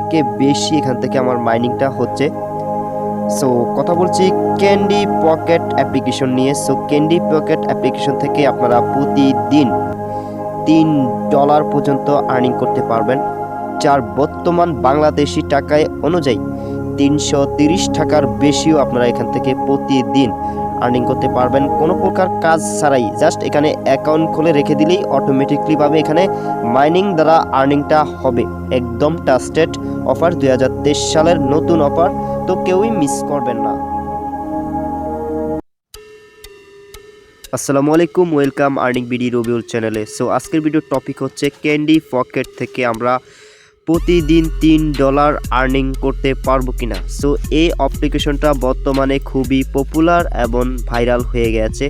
থেকে বেশি এখান থেকে আমার মাইনিংটা হচ্ছে। সো কথা বলছি ক্যান্ডি পকেট অ্যাপ্লিকেশন নিয়ে। সো ক্যান্ডি পকেট অ্যাপ্লিকেশন থেকে আপনারা প্রতিদিন $3 পর্যন্ত আর্নিং করতে পারবেন, যার বর্তমান বাংলাদেশি টাকায় অনুযায়ী 330 টাকার বেশিও আপনারা এখান থেকে প্রতিদিন আর্নিং করতে পারবেন কোনো প্রকার কাজ ছাড়াই। জাস্ট এখানে অ্যাকাউন্ট খুলে রেখে দিলেই অটোমেটিকলিভাবে এখানে মাইনিং দ্বারা আর্নিংটা হবে। একদম ট্রাস্টেড অফার, 2023 সালের নতুন অফার, তো কেউই মিস করবেন না। আসসালামু আলাইকুম, ওয়েলকাম আর্নিং বিডি রবিউল চ্যানেলে। সো আজকের ভিডিওর টপিক হচ্ছে ক্যান্ডি পকেট থেকে আমরা প্রতিদিন $3 আর্নিং করতে পারবো কিনা। সো এই অ্যাপ্লিকেশনটা বর্তমানে খুবই পপুলার এবং ভাইরাল হয়ে গেছে।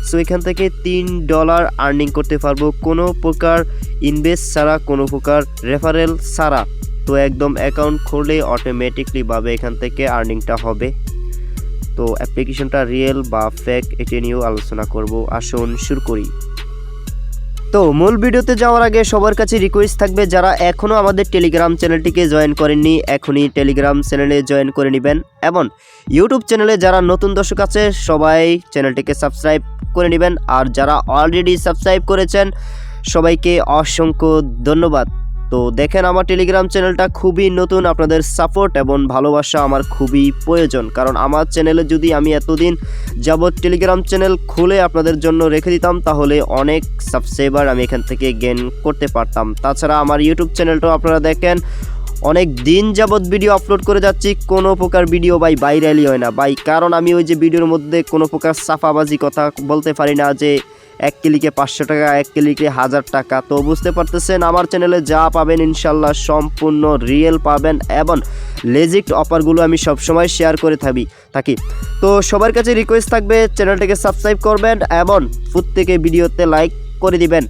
সো এখান থেকে $3 আর্নিং করতে পারবো কোনো প্রকার ইনভেস্ট ছাড়া, কোনো প্রকার রেফারেল ছাড়া। তো একদম অ্যাকাউন্ট খুললে অটোমেটিকলিভাবে এখান থেকে আর্নিংটা হবে। তো অ্যাপ্লিকেশনটা রিয়েল বা ফেক এটা নিয়েও আলোচনা করব, আসুন শুরু করি। তো মূল ভিডিওতে যাওয়ার আগে সবার কাছে রিকোয়েস্ট থাকবে, যারা এখনও আমাদের টেলিগ্রাম চ্যানেলটিকে জয়েন করেননি এখনই টেলিগ্রাম চ্যানেলে জয়েন করে নেবেন, এবং ইউটিউব চ্যানেলে যারা নতুন দর্শক আছে সবাই চ্যানেলটিকে সাবস্ক্রাইব করে নেবেন। আর যারা অলরেডি সাবস্ক্রাইব করেছেন সবাইকে অসংখ্য ধন্যবাদ। তো দেখেন আমার টেলিগ্রাম চ্যানেলটা খুবই নতুন, আপনাদের সাপোর্ট এবং ভালোবাসা আমার খুবই প্রয়োজন। কারণ আমার চ্যানেলে যদি আমি এতদিন যাবৎ টেলিগ্রাম চ্যানেল খুলে আপনাদের জন্য রেখে দিতাম তাহলে অনেক সাবস্ক্রাইবার আমি এখান থেকে গেইন করতে পারতাম। তাছাড়া আমার ইউটিউব চ্যানেলটাও আপনারা দেখেন অনেক দিন যাবৎ ভিডিও আপলোড করে যাচ্ছি, কোনো প্রকার ভিডিও ভাইরালই হয় না ভাই। কারণ আমি ওই যে ভিডিওর মধ্যে কোনো প্রকার সাফাবাজি কথা বলতে পারি না, যে এক ক্লিকে 500 টাকা, এক ক্লিকে 1000 টাকা। তো বুঝতে পারতেছেন আমার চ্যানেলে যা পাবেন ইনশাল্লাহ সম্পূর্ণ রিয়েল পাবেন, এবং লেজিট অফারগুলো আমি সবসময় শেয়ার করে থাকি। তো সবার কাছে রিকোয়েস্ট থাকবে চ্যানেলটাকে সাবস্ক্রাইব করবেন এবং প্রত্যেকে ভিডিওতে লাইক করে দিবেন।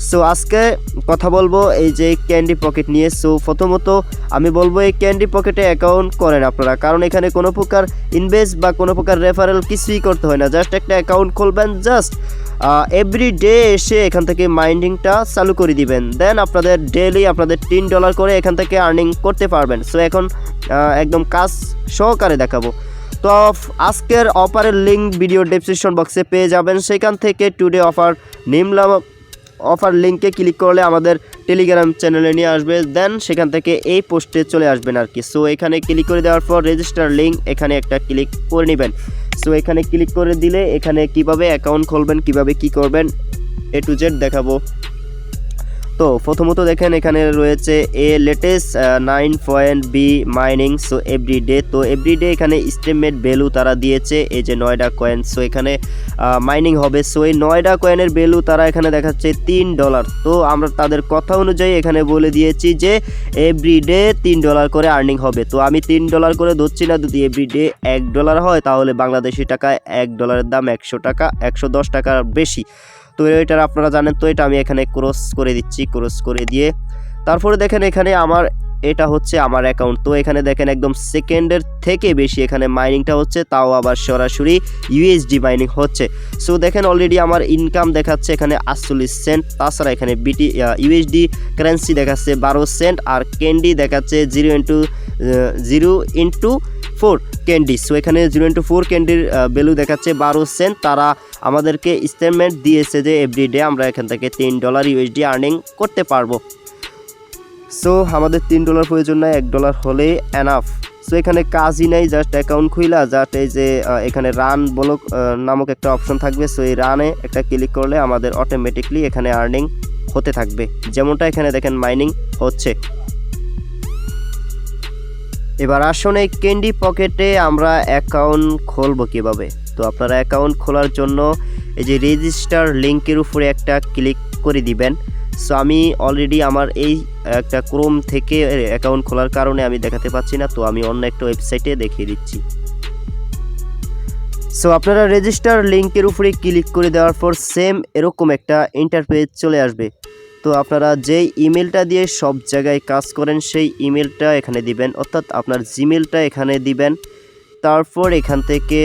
সো আজকে কথা বলবো এই যে ক্যান্ডি পকেট নিয়ে। সো প্রথমত আমি বলবো এই ক্যান্ডি পকেটে অ্যাকাউন্ট করেন আপনারা, কারণ এখানে কোনো প্রকার ইনভেস্ট বা কোনো প্রকার রেফারেল কিছুই করতে হয় না। জাস্ট একটা অ্যাকাউন্ট খুলবেন, জাস্ট এভরিডে এসে এখান থেকে মাইনিংটা চালু করে দিবেন, দেন আপনাদের ডেইলি আপনাদের $3 করে এখান থেকে আর্নিং করতে পারবেন। সো এখন একদম কাজ সহকারে দেখাবো। তো আজকের অফারের লিঙ্ক ভিডিও ডেসক্রিপশন বক্সে পেয়ে যাবেন, সেখান থেকে টুডে অফার নিমলাম অফার লিঙ্কে ক্লিক করলে আমাদের টেলিগ্রাম চ্যানেলে নিয়ে আসবে, দেন সেখান থেকে এই পোস্টে চলে আসবেন আর কি। সো এখানে ক্লিক করে দেওয়ার পর রেজিস্টার লিঙ্ক এখানে একটা ক্লিক করে নেবেন। সো এখানে ক্লিক করে দিলে এখানে কিভাবে অ্যাকাউন্ট খুলবেন, কিভাবে কি করবেন A to Z দেখাবো। তো প্রথমত দেখেন এখানে রয়েছে latest 9.B mining. So everyday, তো এভরিডে এখানে স্টেটমেন্ট ভ্যালু তারা দিয়েছে এই যে 9টা কয়েন। সো এখানে মাইনিং হবে। সো এই 9টা কয়েনের ভ্যালু তারা এখানে দেখাচ্ছে $3। তো আমরা তাদের কথা অনুযায়ী এখানে বলে দিয়েছি যে এভরিডে $3 করে আর্নিং হবে। তো আমি $3 করে ধরছি না, যদি এভরিডে $1 হয় তাহলে বাংলাদেশি টাকায় $1 দাম 100 টাকা, 110 টাকার বেশি। তো এটা আপনারা জানেন। তো এটা আমি এখানে ক্রস করে দিচ্ছি, ক্রস করে দিয়ে তারপরে দেখেন এখানে এটা হচ্ছে আমার অ্যাকাউন্ট। তো এখানে দেখেন একদম সেকেন্ডের থেকে বেশি এখানে মাইনিংটা হচ্ছে, তাও আবার সরাসরি ইউএসডি মাইনিং হচ্ছে। সো দেখেন অলরেডি আমার ইনকাম দেখাচ্ছে এখানে 48 সেন্ট। তাছাড়া এখানে ইউএসডি কারেন্সি দেখাচ্ছে 12 সেন্ট, আর ক্যান্ডি দেখাচ্ছে 0x4 ক্যান্ডি। সো এখানে 0x4 ক্যান্ডির ভ্যালু দেখাচ্ছে 12 সেন্ট। তারা আমাদেরকে স্টেটমেন্ট দিয়েছে যে এভরিডে আমরা এখান থেকে $3 ইউএসডি আর্নিং করতে পারবো। সো আমাদের $3 প্রয়োজন নয়, $1 হলে এনাফ। সো এখানে কাজই নাই, জাস্ট অ্যাকাউন্ট খুইলা জাস্ট এই যে এখানে রান ব্লক নামক একটা অপশন থাকবে। সো এই রানে একটা ক্লিক করলে আমাদের অটোমেটিকলি এখানে আর্নিং হতে থাকবে, যেমনটা এখানে দেখেন মাইনিং হচ্ছে। এবার আসুন এই ক্যান্ডি পকেটে আমরা অ্যাকাউন্ট খুলবো কিভাবে। তো আপনারা অ্যাকাউন্ট খোলার জন্য এই যে রেজিস্টার লিঙ্কের উপরে একটা ক্লিক করে দিবেন। সো আমি অলরেডি আমার এই একটা ক্রোম থেকে অ্যাকাউন্ট খোলার কারণে আমি দেখাতে পাচ্ছি না, তো আমি অন্য একটা ওয়েবসাইটে দেখিয়ে দিচ্ছি। সো আপনারা রেজিস্টার লিঙ্কের উপরে ক্লিক করে দেওয়ার পর সেম এরকম একটা ইন্টারফেস চলে আসবে। তো আপনারা যেই ইমেলটা দিয়ে সব জায়গায় কাজ করেন সেই ইমেলটা এখানে দিবেন, অর্থাৎ আপনার জিমেলটা এখানে দিবেন। তারপর এখান থেকে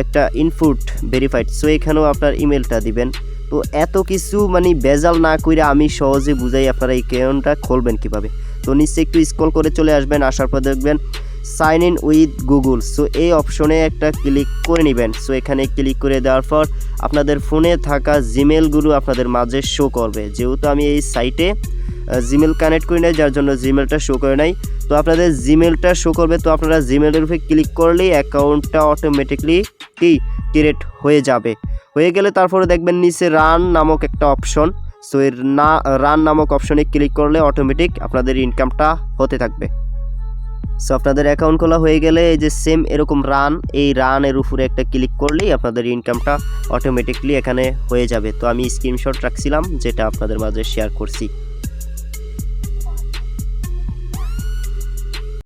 একটা ইনপুট ভেরিফাইড, সো এখানেও আপনার ইমেলটা দিবেন। তো এত কিছু মানে বেজাল না করে আমি সহজে বুঝাই আপনারা এই অ্যাকাউন্টটা খুলবেন কিভাবে। তো নিচে একটু স্ক্রল করে চলে আসবেন, আসার পর দেখবেন sign in with Google. So এই অপশনে একটা ক্লিক করে নেবেন। সো এখানে ক্লিক করে দেওয়ার পর আপনাদের ফোনে থাকা জিমেলগুলো আপনাদের মাঝে শো করবে। যেহেতু আমি এই সাইটে জিমেল কানেক্ট করি নাই, যার জন্য জিমেলটা শো করে নাই। তো আপনাদের জিমেলটা শো করবে, তো আপনারা জিমেলের উপরে ক্লিক করলেই অ্যাকাউন্টটা অটোমেটিকলি ক্রিয়েট হয়ে যাবে। হয়ে গেলে তারপরে দেখবেন নিচে রান নামক একটা অপশন। সো এর রান নামক অপশনে ক্লিক করলে অটোমেটিক আপনাদের ইনকামটা হতে থাকবে। সো আপনাদের অ্যাকাউন্ট খোলা হয়ে গেলে এই যে সেম এরকম এই রানের উপরে একটা ক্লিক করলেই আপনাদের ইনকামটা অটোমেটিকলি এখানে হয়ে যাবে। তো আমি স্ক্রিনশট রাখছিলাম, যেটা আপনাদের মাঝে শেয়ার করছি।